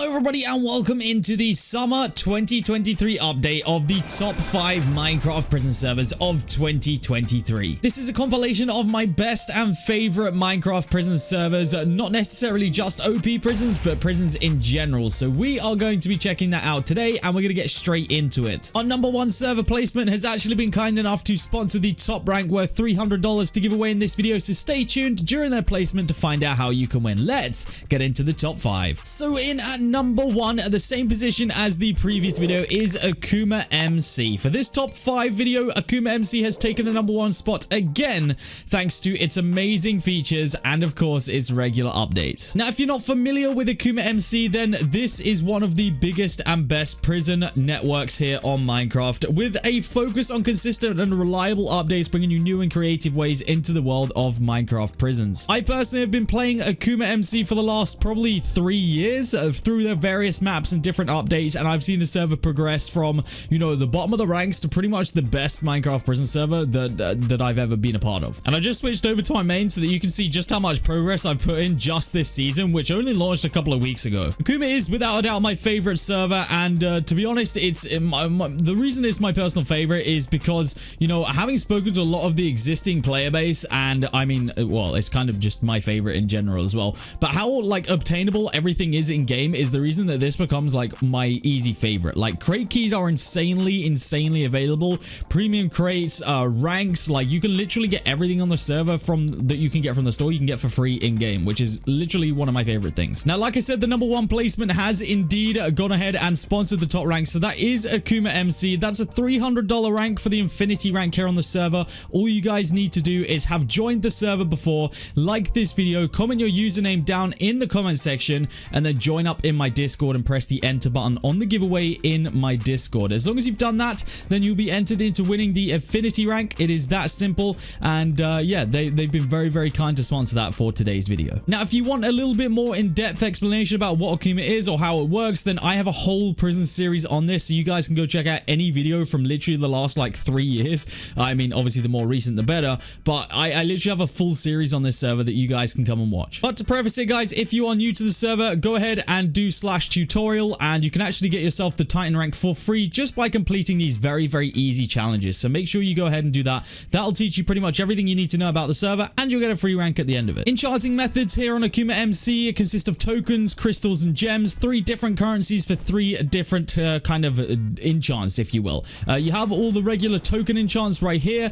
everybody, and welcome into the summer 2023 update of the top 5 Minecraft prison servers of 2023. This is a compilation of my best and favorite Minecraft prison servers, not necessarily just OP prisons, but prisons in general. So we are going to be checking that out today, and we're going to get straight into it. Our number 1 server placement has actually been kind enough to sponsor the top rank worth $300 to give away in this video, so stay tuned during their placement to find out how you can win. Let's get into the top 5. So in at number 1, at the same position as the previous video, is AkumaMC. For this top 5 video, AkumaMC has taken the number 1 spot again, thanks to its amazing features and of course its regular updates. Now, if you're not familiar with AkumaMC, then this is one of the biggest and best prison networks here on Minecraft, with a focus on consistent and reliable updates, bringing you new and creative ways into the world of Minecraft prisons. I personally have been playing AkumaMC for the last probably 3 years through their various maps and different updates, and I've seen the server progress from, you know, the bottom of the ranks to pretty much the best Minecraft prison server that I've ever been a part of. And I just switched over to my main so that you can see just how much progress I've put in just this season, which only launched a couple of weeks ago. Akuma is without a doubt my favorite server, and to be honest, the reason it's my personal favorite is because, you know, having spoken to a lot of the existing player base, and I mean, well, it's kind of just my favorite in general as well, but how like obtainable everything is in game is the reason that this becomes like my easy favorite. Like, crate keys are insanely available. Premium crates, ranks, like you can literally get everything on the server that you can get from the store, you can get for free in game, which is literally one of my favorite things. Now, like I said, the number 1 placement has indeed gone ahead and sponsored the top rank, so that is AkumaMC. That's a $300 rank for the infinity rank here on the server. All you guys need to do is have joined the server before, like this video, comment your username down in the comment section, and then join up in my Discord and press the enter button on the giveaway in my Discord. As long as you've done that, then you'll be entered into winning the affinity rank. It is that simple, and yeah, they've been very kind to sponsor that for today's video. Now, if you want a little bit more in-depth explanation about what Akuma is or how it works, then I have a whole prison series on this, so you guys can go check out any video from literally the last like 3 years. I mean, obviously the more recent the better, but I literally have a full series on this server that you guys can come and watch. But to preface it, guys, if you are new to the server, go ahead and do /tutorial, and you can actually get yourself the Titan rank for free just by completing these very easy challenges. So make sure you go ahead and do that. That'll teach you pretty much everything you need to know about the server, and you'll get a free rank at the end of it. Enchanting methods here on AkumaMC consist of tokens, crystals, and gems. 3 different currencies for 3 different kind of enchants, if you will. You have all the regular token enchants right here.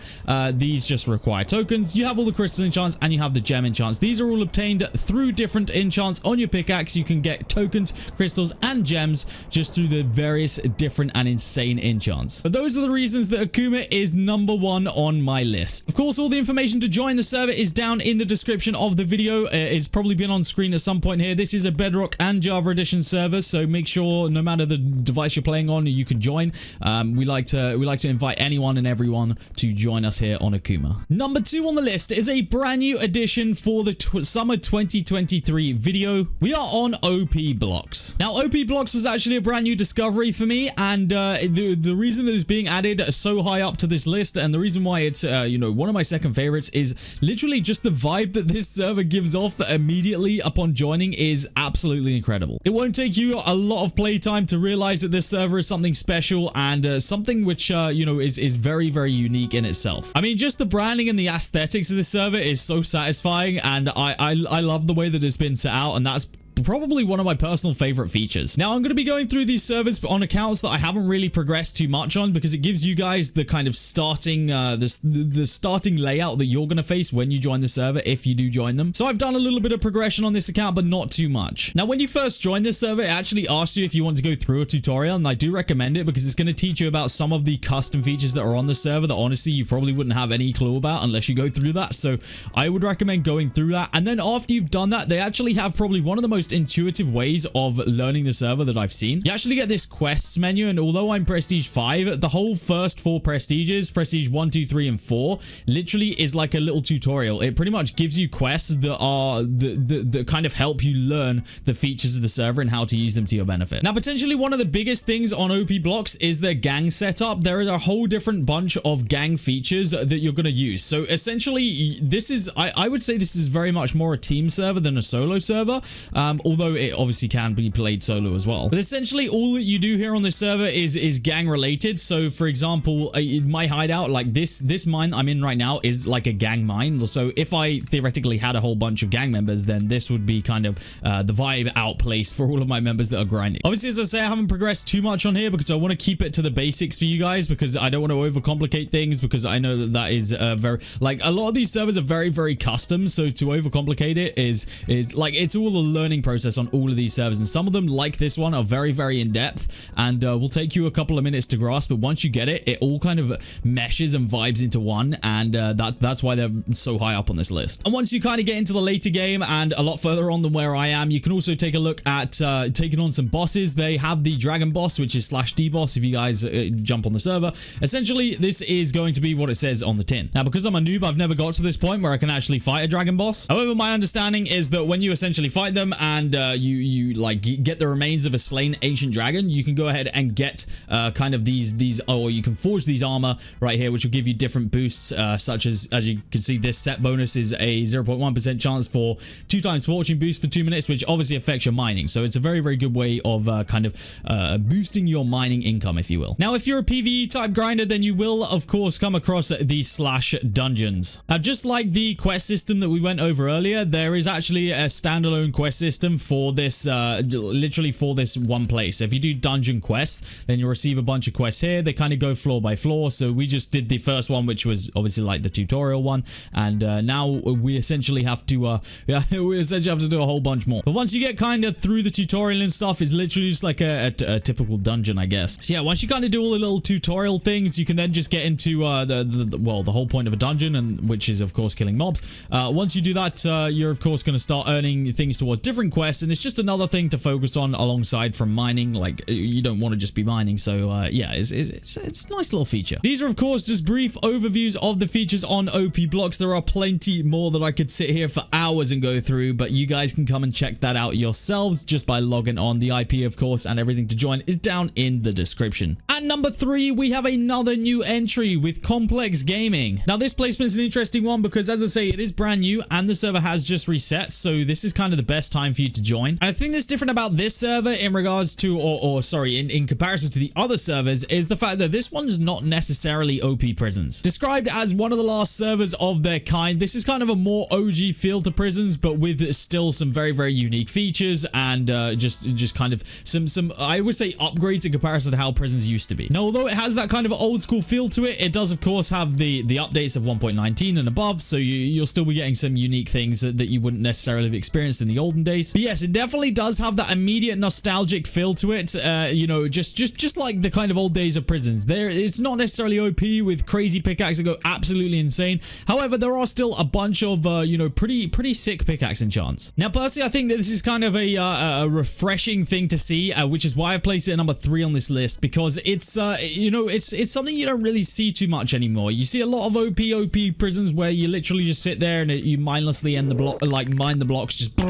These just require tokens. You have all the crystal enchants, and you have the gem enchants. These are all obtained through different enchants on your pickaxe. You can get tokens, crystals, and gems just through the various different and insane enchants. But those are the reasons that Akuma is number 1 on my list. Of course, all the information to join the server is down in the description of the video. It's probably been on screen at some point here. This is a Bedrock and Java Edition server, so make sure no matter the device you're playing on, you can join. We like to invite anyone and everyone to join us here on Akuma. Number 2 on the list is a brand new addition for the summer 2023 video. We are on OPBlocks. Now, OPBlocks was actually a brand new discovery for me, and the reason that it's being added so high up to this list, and the reason why it's you know, one of my second favorites, is literally just the vibe that this server gives off immediately upon joining is absolutely incredible. It won't take you a lot of playtime to realize that this server is something special, and something which you know, is very unique in itself. I mean, just the branding and the aesthetics of this server is so satisfying, and I love the way that it's been set out, and that's probably one of my personal favorite features. Now, I'm going to be going through these servers on accounts that I haven't really progressed too much on, because it gives you guys the kind of starting the starting layout that you're going to face when you join the server, if you do join them. So I've done a little bit of progression on this account, but not too much. Now, when you first join this server, it actually asks you if you want to go through a tutorial, and I do recommend it because it's going to teach you about some of the custom features that are on the server that honestly you probably wouldn't have any clue about unless you go through that. So I would recommend going through that, and then after you've done that, they actually have probably one of the most intuitive ways of learning the server that I've seen. You actually get this quests menu, and although I'm prestige 5, the whole first 4 prestiges, prestige 1, 2, 3, and 4, literally is like a little tutorial. It pretty much gives you quests that are that kind of help you learn the features of the server and how to use them to your benefit. Now, potentially one of the biggest things on OPBlocks is their gang setup. There is a whole different bunch of gang features that you're going to use. So essentially, this is, I would say this is very much more a team server than a solo server. although it obviously can be played solo as well. But essentially, all that you do here on this server is gang related. So, for example, my hideout, like this mine I'm in right now, is like a gang mine. So, if I theoretically had a whole bunch of gang members, then this would be kind of the vibe outplaced for all of my members that are grinding. Obviously, as I say, I haven't progressed too much on here because I want to keep it to the basics for you guys, because I don't want to overcomplicate things, because I know that is very, like, a lot of these servers are very, very custom. So to overcomplicate it is like, it's all a learning process on all of these servers, and some of them, like this one, are very, very in depth and will take you a couple of minutes to grasp. But once you get it, it all kind of meshes and vibes into one, and that's why they're so high up on this list. And once you kind of get into the later game and a lot further on than where I am, you can also take a look at taking on some bosses. They have the dragon boss, which is /D boss if you guys jump on the server. Essentially, this is going to be what it says on the tin. Now, because I'm a noob, I've never got to this point where I can actually fight a dragon boss. However, my understanding is that when you essentially fight them and you like get the remains of a slain ancient dragon, you can go ahead and get kind of these, or you can forge these armor right here, which will give you different boosts, such as you can see, this set bonus is a 0.1% chance for 2 times fortune boost for 2 minutes, which obviously affects your mining. So it's a very, very good way of kind of boosting your mining income, if you will. Now, if you're a PvE type grinder, then you will, of course, come across these /dungeons. Now, just like the quest system that we went over earlier, there is actually a standalone quest system for this, literally for this one place. So if you do dungeon quests, then you'll receive a bunch of quests here. They kind of go floor by floor. So we just did the first one, which was obviously like the tutorial one, and now we essentially have to do a whole bunch more. But once you get kind of through the tutorial and stuff, it's literally just like a typical dungeon, I guess. So yeah, once you kind of do all the little tutorial things, you can then just get into the whole point of a dungeon, and which is of course killing mobs. Once you do that, you're of course going to start earning things towards different quests, and it's just another thing to focus on alongside from mining. Like, you don't want to just be mining. So yeah, it's a nice little feature. These are of course just brief overviews of the features on OP Blocks. There are plenty more that I could sit here for hours and go through, but you guys can come and check that out yourselves just by logging on. The IP, of course, and everything to join is down in the description. At number 3, we have another new entry with Complex Gaming. Now, this placement is an interesting one because, as I say, it is brand new and the server has just reset, so this is kind of the best time for you to join. And I think that's different about this server in regards to, in comparison to the other servers, is the fact that this one's not necessarily OP Prisons. Described as one of the last servers of their kind, this is kind of a more OG feel to Prisons, but with still some very, very unique features and just kind of some I would say upgrades in comparison to how Prisons used to be. Now, although it has that kind of old school feel to it, it does of course have the updates of 1.19 and above, so you'll still be getting some unique things that you wouldn't necessarily have experienced in the olden days. But yes, it definitely does have that immediate nostalgic feel to it. You know, just like the kind of old days of Prisons. It's not necessarily OP with crazy pickaxes that go absolutely insane. However, there are still a bunch of you know, pretty sick pickaxe enchants. Now, personally, I think that this is kind of a refreshing thing to see, which is why I placed it at number 3 on this list, because it's you know, it's something you don't really see too much anymore. You see a lot of OP Prisons where you literally just sit there and you mindlessly end the block, like mine the blocks just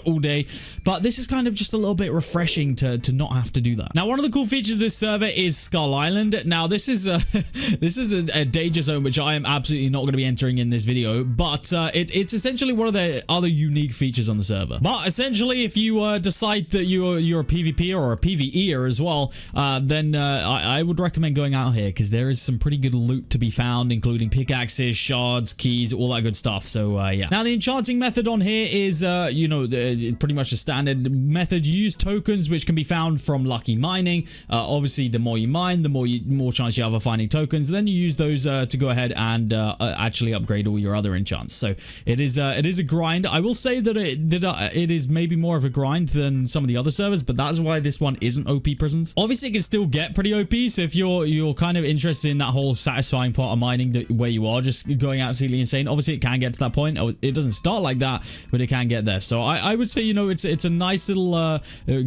all day. But this is kind of just a little bit refreshing to not have to do that. Now, one of the cool features of this server is Skull Island. Now, this is a danger zone which I am absolutely not going to be entering in this video, but it's essentially one of the other unique features on the server. But essentially, if you decide that you're a PvPer or a PvEer as well, then I would recommend going out here, because there is some pretty good loot to be found, including pickaxes, shards, keys, all that good stuff. So yeah. Now, the enchanting method on here is you know, pretty much a standard method. You use tokens which can be found from lucky mining. Obviously, the more you mine, the more chance you have of finding tokens. Then you use those to go ahead and actually upgrade all your other enchants. So it is a grind. I will say that it is maybe more of a grind than some of the other servers, but that's why this one isn't OP Prisons. Obviously, it can still get pretty OP. So if you're kind of interested in that whole satisfying part of mining where you are just going absolutely insane, obviously it can get to that point. It doesn't start like that, but it can get there. So I would say, you know, it's a nice little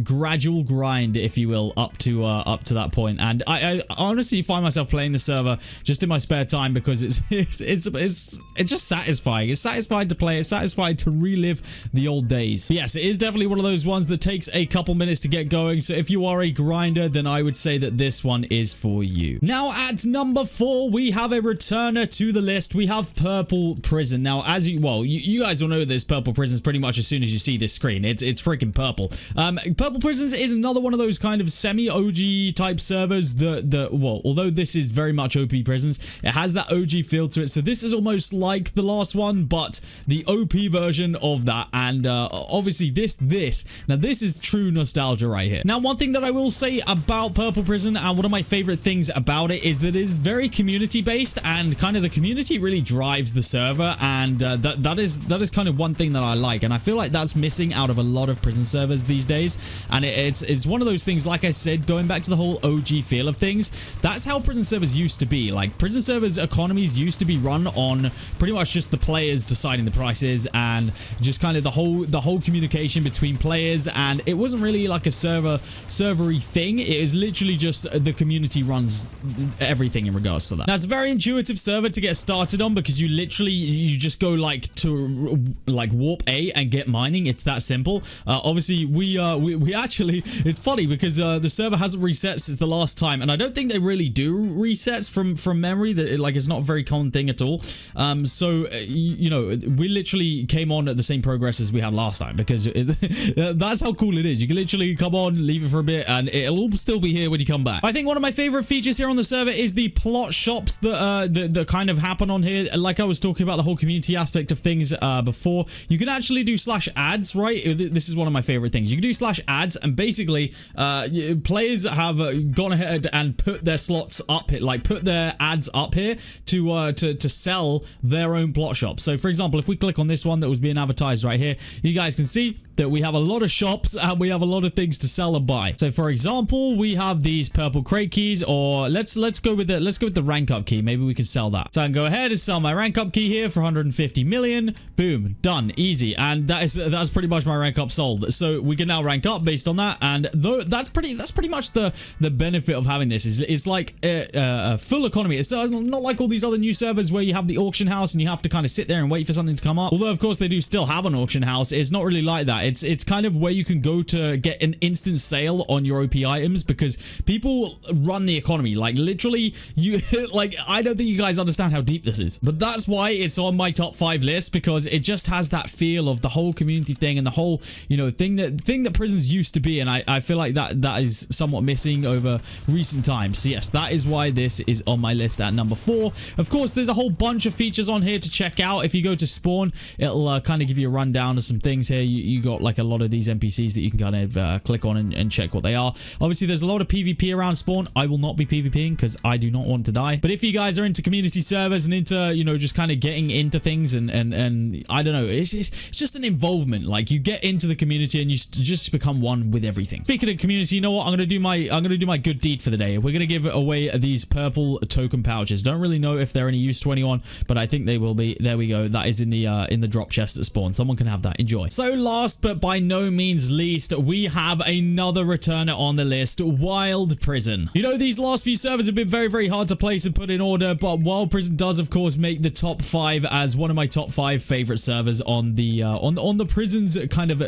gradual grind, if you will, up to that point. And I honestly find myself playing the server just in my spare time because it's just satisfying. It's satisfying to play. It's satisfying to relive the old days. But yes, it is definitely one of those ones that takes a couple minutes to get going. So if you are a grinder, then I would say that this one is for you. Now, at number 4, we have a returner to the list. We have PurplePrison. Now, as you guys will know, this PurplePrison is pretty much as soon as you see this screen screen. It's freaking purple. Purple Prisons is another one of those kind of semi-OG type servers that, well, although this is very much OP Prisons, it has that OG feel to it. So this is almost like the last one, but the OP version of that. And obviously this is true nostalgia right here. Now, one thing that I will say about Purple Prison, and one of my favorite things about it, is that it is very community based, and kind of the community really drives the server, and that is kind of one thing that I like, and I feel like that's missing out of a lot of prison servers these days. And it's one of those things, like I said, going back to the whole OG feel of things, that's how prison servers used to be. Like, prison servers economies used to be run on pretty much just the players deciding the prices, and just kind of the whole communication between players, and it wasn't really like a servery thing. It is literally just the community runs everything in regards to that. Now, it's a very intuitive server to get started on, because you just go like to like warp A and get mining. It's that simple. Obviously we actually, it's funny because the server hasn't reset since the last time, and I don't think they really do resets from memory. That like, it's not a very common thing at all. So you know, we literally came on at the same progress as we had last time, because that's how cool it is. You can literally come on, leave it for a bit, and it'll all still be here when you come back. I think one of my favorite features here on the server is the plot shops that kind of happen on here. Like I was talking about the whole community aspect of things before, you can actually do /ads, right? This is one of my favorite things. You can do /ads, and basically players have gone ahead and put their slots up here, like put their ads up here to sell their own plot shop. So for example, if we click on this one that was being advertised right here, you guys can see that we have a lot of shops and we have a lot of things to sell and buy. So for example, we have these purple crate keys, or let's go with the rank up key. Maybe we can sell that. So I can go ahead and sell my rank up key here for 150 million. Boom, done, easy. And that's pretty much my rank up sold. So we can now rank up based on that, and that's pretty much the benefit of having this. It's like a full economy. It's not like all these other new servers where you have the auction house and you have to kind of sit there and wait for something to come up. Although of course they do still have an auction house, it's not really like that. It's kind of where you can go to get an instant sale on your OP items, because people run the economy. Like literally, you like, I don't think you guys understand how deep this is, but that's why it's on my top 5 list, because it just has that feel of the whole community thing and the whole, you know, thing that prisons used to be. And I feel like that is somewhat missing over recent times. So yes, that is why this is on my list at number 4. Of course, there's a whole bunch of features on here to check out. If you go to spawn, it'll kind of give you a rundown of some things here. You got like a lot of these NPCs that you can kind of click on and check what they are. Obviously, there's a lot of PvP around spawn. I will not be PvPing because I do not want to die. But if you guys are into community servers and into, you know, just kind of getting into things and I don't know, it's just an involvement. Like, you get into the community and you just become one with everything. Speaking of community, you know what? I'm gonna do my good deed for the day. We're gonna give away these purple token pouches. Don't really know if they're any use to anyone, but I think they will be. There we go. That is in the drop chest at spawn. Someone can have that. Enjoy. So last but by no means least, we have another returner on the list, WildPrison. You know, these last few servers have been very, very hard to place and put in order, but WildPrison does of course make the top 5 as one of my top 5 favorite servers on the prisons kind of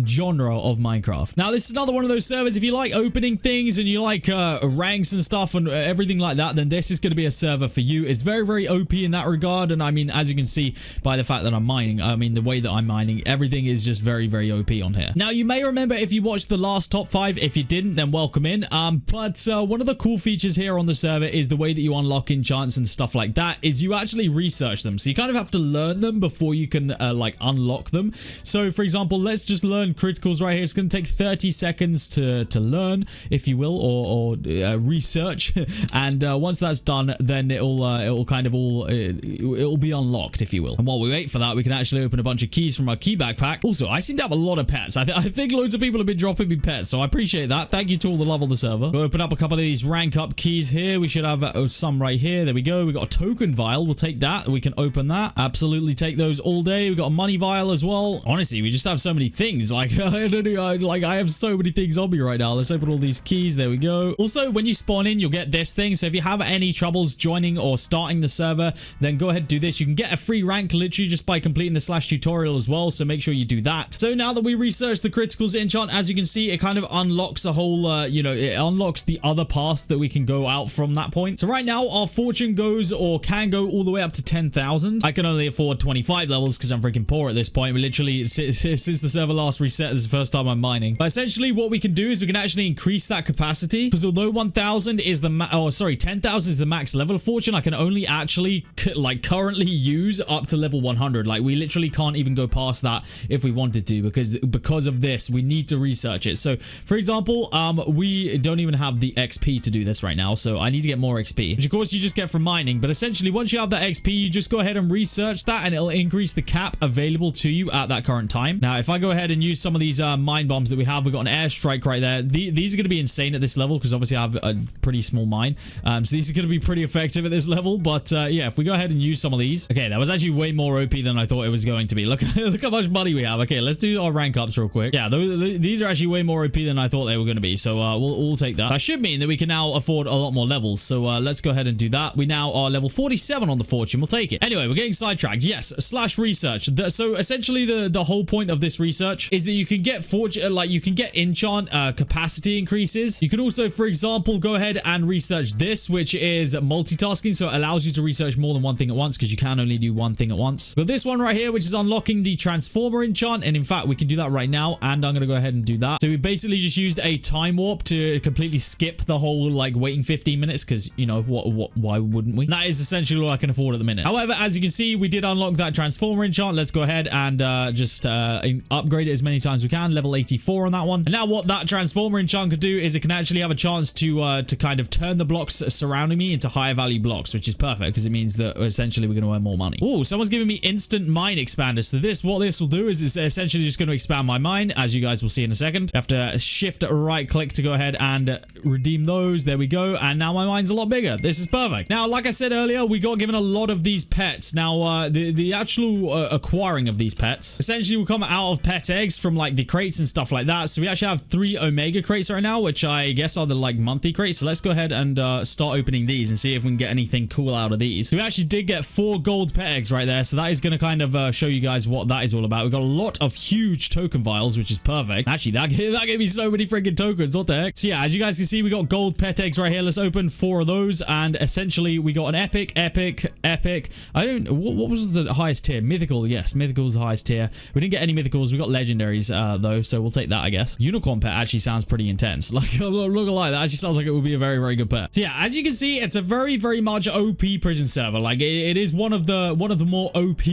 genre of Minecraft. Now, this is another one of those servers. If you like opening things and you like ranks and stuff and everything like that, then this is going to be a server for you. It's very, very OP in that regard, and I mean, as you can see by the fact that I'm mining, I mean, the way that I'm mining, everything is just very, very OP on here. Now, you may remember if you watched the last top 5. If you didn't, then welcome in. But one of the cool features here on the server is the way that you unlock enchants and stuff like that is you actually research them. So you kind of have to learn them before you can like unlock them. So for example, let's just learn criticals right here. It's going to take 30 seconds to learn, if you will, or research. And once that's done, then it'll kind of it'll be unlocked, if you will. And while we wait for that, we can actually open a bunch of keys from our key backpack. Also, I seem to have a lot of pets. I think loads of people have been dropping me pets, so I appreciate that. Thank you to all the love on the server. We'll open up a couple of these rank up keys here. We should have some right here. There we go. We got a token vial. We'll take that. We can open that. Absolutely take those all day. We got a money vial as well. Honestly, we just have so many things. Like, I don't know, like I have so many things on me right now. Let's open all these keys. There we go. Also, when you spawn in, you'll get this thing. So if you have any troubles joining or starting the server, then go ahead and do this. You can get a free rank literally just by completing the /tutorial as well. So make sure you do that. So now that we researched the criticals enchant, as you can see, it kind of unlocks a whole, you know, it unlocks the other paths that we can go out from that point. So right now, our fortune goes or can go all the way up to 10,000. I can only afford 25 levels because I'm freaking poor at this point. We're literally sitting since the server last reset. This is the first time I'm mining. But essentially what we can do is we can actually increase that capacity, because although 1000 is the 10,000 is the max level of fortune, I can only actually like currently use up to level 100. Like we literally can't even go past that if we wanted to, because of this we need to research it. So for example, we don't even have the XP to do this right now, so I need to get more XP, which of course you just get from mining. But essentially once you have that XP, you just go ahead and research that and it'll increase the cap available to you at that current time. Now if I go ahead and use some of these mine bombs that we have, we've got an airstrike right there. These are going to be insane at this level because obviously I have a pretty small mine, so these are going to be pretty effective at this level. But yeah, if we go ahead and use some of these, okay, that was actually way more OP than I thought it was going to be. Look how much money we have. Okay, let's do our rank ups real quick. Yeah, these are actually way more OP than I thought they were going to be, so we'll take that. That should mean that we can now afford a lot more levels, so let's go ahead and do that. We now are level 47 on the fortune. We'll take it. Anyway, we're getting sidetracked. Yes, /research. So essentially the whole point of this research is that you can get fortune, like you can get enchant capacity increases. You can also, for example, go ahead and research this, which is multitasking, so it allows you to research more than one thing at once because you can only do one thing at once. But this one right here, which is unlocking the transformer enchant, and in fact we can do that right now, and I'm gonna go ahead and do that. So we basically just used a time warp to completely skip the whole like waiting 15 minutes because, you know, why wouldn't we? That is essentially all I can afford at the minute. However, as you can see, we did unlock that transformer enchant. Let's go ahead and just upgrade it as many times as we can. Level 84 on that one. And now what that transformer enchant could do is it can actually have a chance to kind of turn the blocks surrounding me into higher value blocks, which is perfect because it means that essentially we're going to earn more money. Oh, someone's giving me instant mine expander. So what this will do is it's essentially just going to expand my mine, as you guys will see in a second. You have to shift right click to go ahead and redeem those. There we go. And now my mine's a lot bigger. This is perfect. Now, like I said earlier, we got given a lot of these pets. Now, the actual acquiring of these pets essentially will come out of pet eggs from like the crates and stuff like that. So we actually have 3 omega crates right now, which I guess are the like monthly crates. So let's go ahead and start opening these and see if we can get anything cool out of these. So we actually did get 4 gold pet eggs right there. So that is going to kind of show you guys what that is all about. We've got a lot of huge token vials, which is perfect. Actually, that gave me so many freaking tokens. What the heck? So yeah, as you guys can see, we got gold pet eggs right here. Let's open 4 of those. And essentially we got an epic. I don't, what was the highest tier? Mythical. Yes, mythical is the highest tier. We didn't get any mythicals. We got legendaries though, so we'll take that, I guess. Unicorn pet actually sounds pretty intense. Like, I'm not gonna lie, that actually sounds like it would be a very, very good pet. So yeah, as you can see, it's a very, very much OP prison server. Like, it is one of the more OP,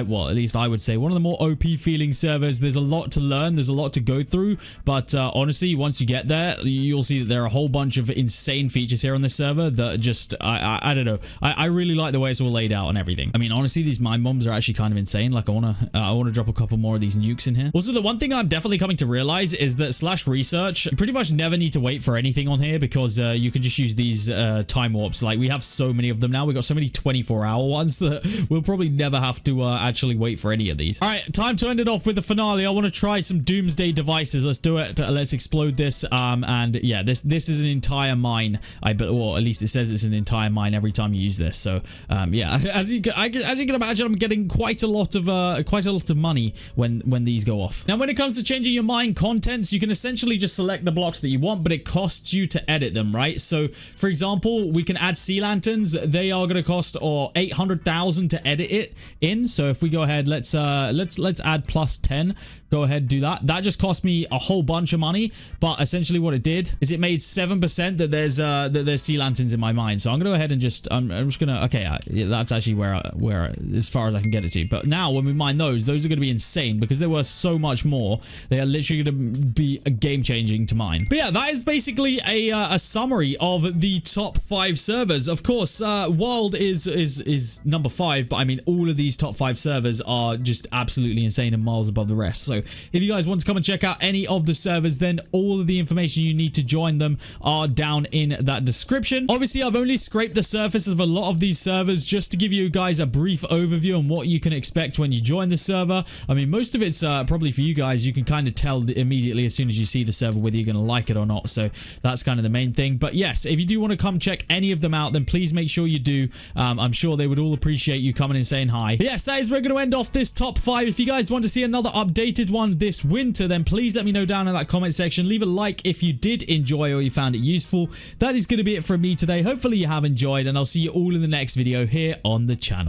well, at least I would say, one of the more OP feeling servers. There's a lot to learn. There's a lot to go through. But honestly, once you get there, you'll see that there are a whole bunch of insane features here on this server that just, I don't know. I really like the way it's all laid out and everything. I mean, honestly, these mine bombs are actually kind of insane. Like, I want to drop a couple more of these nukes in here. Also, the one thing I'm definitely coming to realize is that /research, you pretty much never need to wait for anything on here because you can just use these time warps. Like, we have so many of them now. We got so many 24-hour ones that we'll probably never have to actually wait for any of these. All right, time to end it off with the finale. I want to try some doomsday devices. Let's do it. Let's explode this. And yeah, this is an entire mine. Or at least it says it's an entire mine every time you use this. So yeah, as you can imagine, I'm getting quite a lot of money when these go off. Now, when it comes to changing your mine contents, you can essentially just select the blocks that you want, but it costs you to edit them, right? So, for example, we can add sea lanterns. They are going to cost 800,000 to edit it in. So if we go ahead, let's add plus 10. Go ahead, do that. That just cost me a whole bunch of money, but essentially what it did is it made 7% that there's sea lanterns in my mine. So I'm gonna go ahead and just I'm just gonna, okay, yeah, that's actually where as far as I can get it to. But now when we mine those are gonna be insane because they're worth so much more. They are literally gonna be game changing to mine. But yeah, that is basically a summary of the top 5 servers. Of course, World is number 5, but I mean all of these top 5 servers are just absolutely insane and miles above the rest. So if you guys want to come and check out any of the servers, then all of the information you need to join them are down in that description. Obviously, I've only scraped the surface of a lot of these servers just to give you guys a brief overview on what you can expect when you join the server. I mean, most of it's probably for you guys. You can kind of tell immediately as soon as you see the server whether you're going to like it or not. So that's kind of the main thing. But yes, if you do want to come check any of them out, then please make sure you do. I'm sure they would all appreciate you coming and saying hi. But yes, that is where we're going to end off this top 5. If you guys want to see another updated one this winter, then please let me know down in that comment section. Leave a like if you did enjoy or you found it useful. That is going to be it from me today. Hopefully you have enjoyed, and I'll see you all in the next video here on the channel.